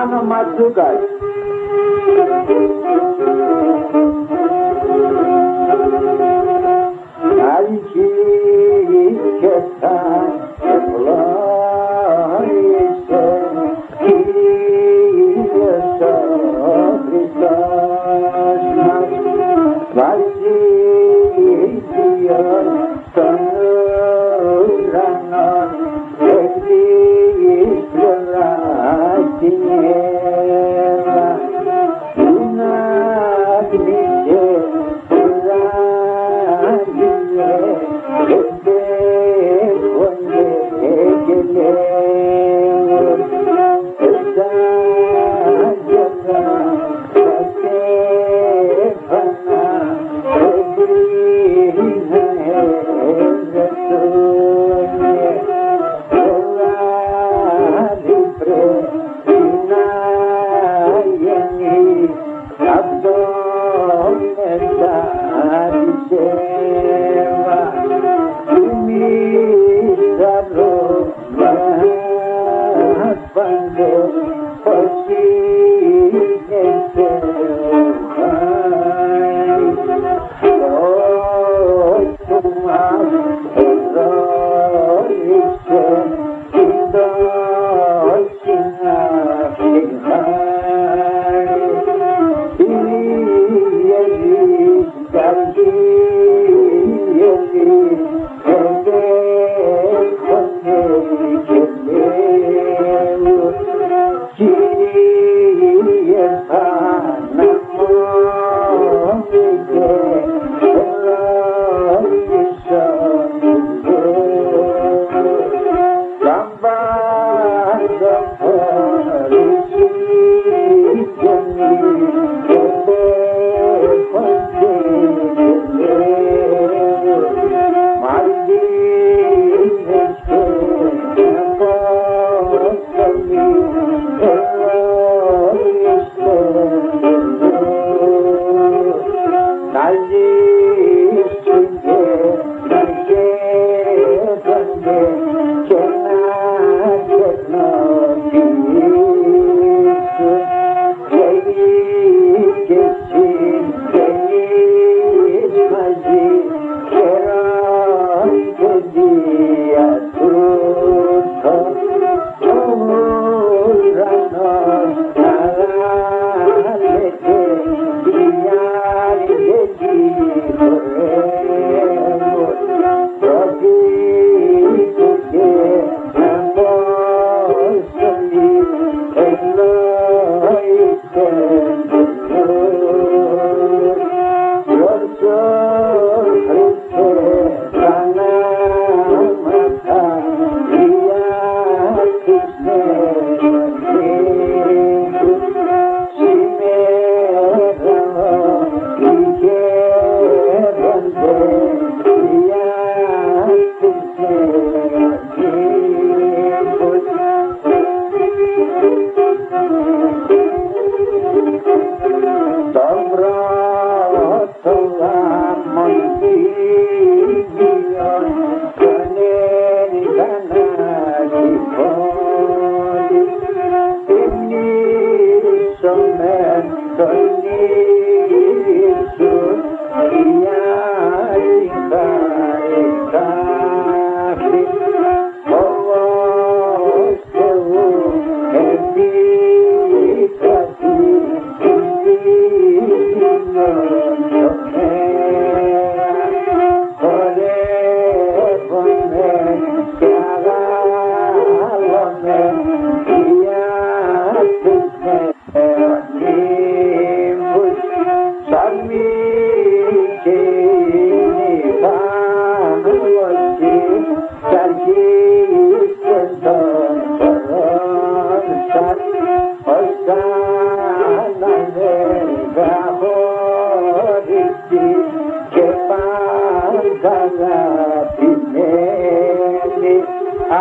Anna Matsukai.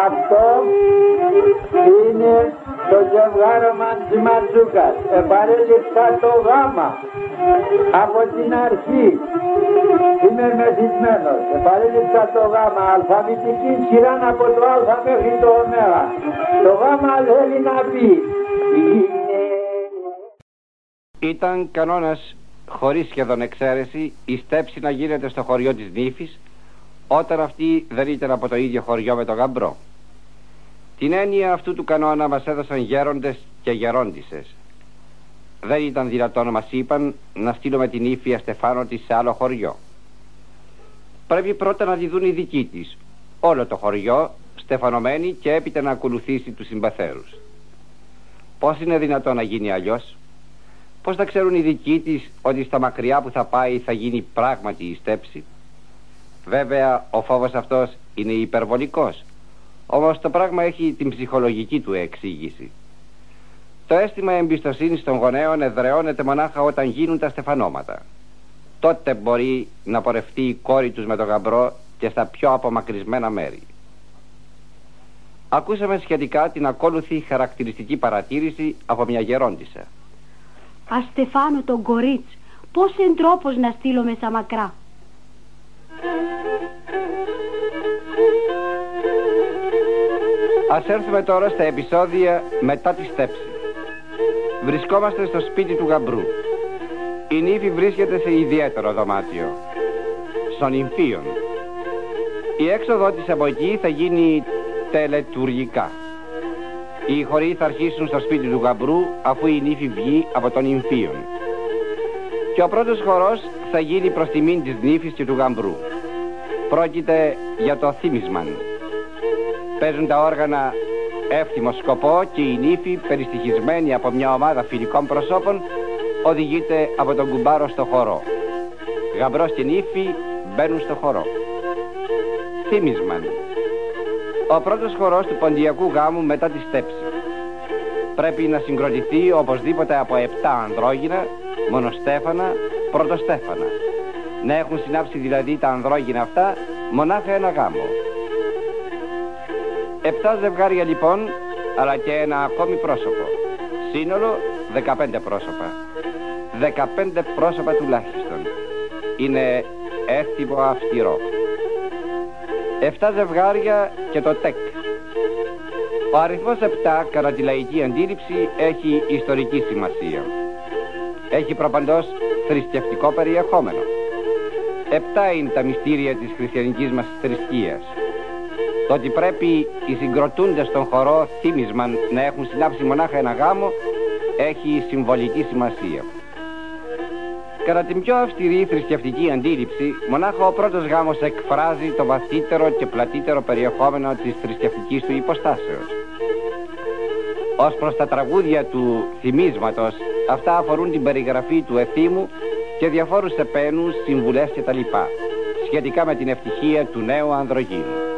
Αυτό είναι το ζευγάρωμα της Ματζούκας. Επαρέλειψα το γάμα από την αρχή. Είμαι μεθυσμένος. Επαρέλειψα το γάμα. Αλφαβητική σειρά από το α μέχρι το ω. Το γάμα θέλει να πει. Ήταν κανόνας, χωρίς σχεδόν εξαίρεση, η στέψη να γίνεται στο χωριό της νύφης, όταν αυτή δεν ήταν από το ίδιο χωριό με τον γαμπρό. Την έννοια αυτού του κανόνα μας έδωσαν γέροντες και γερόντισσες. Δεν ήταν δυνατόν, μας είπαν, να στείλουμε την ύφη Στεφάνο της σε άλλο χωριό. Πρέπει πρώτα να τη δουν οι δικοί της, όλο το χωριό, στεφανωμένη, και έπειτα να ακολουθήσει τους συμπαθέρους. Πώς είναι δυνατόν να γίνει αλλιώς? Πώς θα ξέρουν οι δικοί της ότι στα μακριά που θα πάει θα γίνει πράγματι η στέψη? Βέβαια ο φόβος αυτός είναι υπερβολικός, όμως το πράγμα έχει την ψυχολογική του εξήγηση. Το αίσθημα εμπιστοσύνης των γονέων εδραιώνεται μονάχα όταν γίνουν τα στεφανώματα. Τότε μπορεί να πορευτεί η κόρη τους με τον γαμπρό και στα πιο απομακρυσμένα μέρη. Ακούσαμε σχετικά την ακόλουθη χαρακτηριστική παρατήρηση από μια γερόντισσα. Αστεφάνο τον κορίτς, πώς εν τρόπος να στείλω μέσα μακρά? Ας έρθουμε τώρα στα επεισόδια μετά τη στέψη. Βρισκόμαστε στο σπίτι του γαμπρού. Η νύφη βρίσκεται σε ιδιαίτερο δωμάτιο, στον νυμφίον. Η έξοδο της από εκεί θα γίνει τελετουργικά. Οι χωροί θα αρχίσουν στο σπίτι του γαμπρού αφού η νύφη βγει από τον νυμφίον. Και ο πρώτος χορός θα γίνει προς τιμήν της νύφης και του γαμπρού. Πρόκειται για το θύμισμαν. Παίζουν τα όργανα εύθυμο σκοπό και η νύφη, περιστοιχισμένη από μια ομάδα φιλικών προσώπων, οδηγείται από τον κουμπάρο στο χορό. Γαμπρός και νύφη μπαίνουν στο χορό. Θύμισμαν. Ο πρώτος χορός του ποντιακού γάμου μετά τη στέψη. Πρέπει να συγκροτηθεί οπωσδήποτε από 7 ανδρόγυνα, μονοστέφανα, πρωτοστέφανα. Να έχουν συνάψει δηλαδή τα ανδρόγυνα αυτά μονάχα ένα γάμο. 7 ζευγάρια λοιπόν, αλλά και ένα ακόμη πρόσωπο. Σύνολο 15 πρόσωπα. 15 πρόσωπα τουλάχιστον. Είναι εύθυμο αυστηρό. 7 ζευγάρια και το τεκ. Ο αριθμός 7 κατά τη λαϊκή αντίληψη έχει ιστορική σημασία. Έχει προπαντός θρησκευτικό περιεχόμενο. 7 είναι τα μυστήρια της χριστιανικής μας θρησκείας. Το ότι πρέπει οι συγκροτούντες στον χορό θύμισμαν να έχουν συνάψει μονάχα ένα γάμο έχει συμβολική σημασία. Κατά την πιο αυστηρή θρησκευτική αντίληψη, μονάχα ο πρώτος γάμος εκφράζει το βαθύτερο και πλατύτερο περιεχόμενο της θρησκευτικής του υποστάσεως. Ως προς τα τραγούδια του θυμίσματος, αυτά αφορούν την περιγραφή του εθήμου και διαφόρους επένους, συμβουλές κτλ. Σχετικά με την ευτυχία του νέου ανδρογίνου.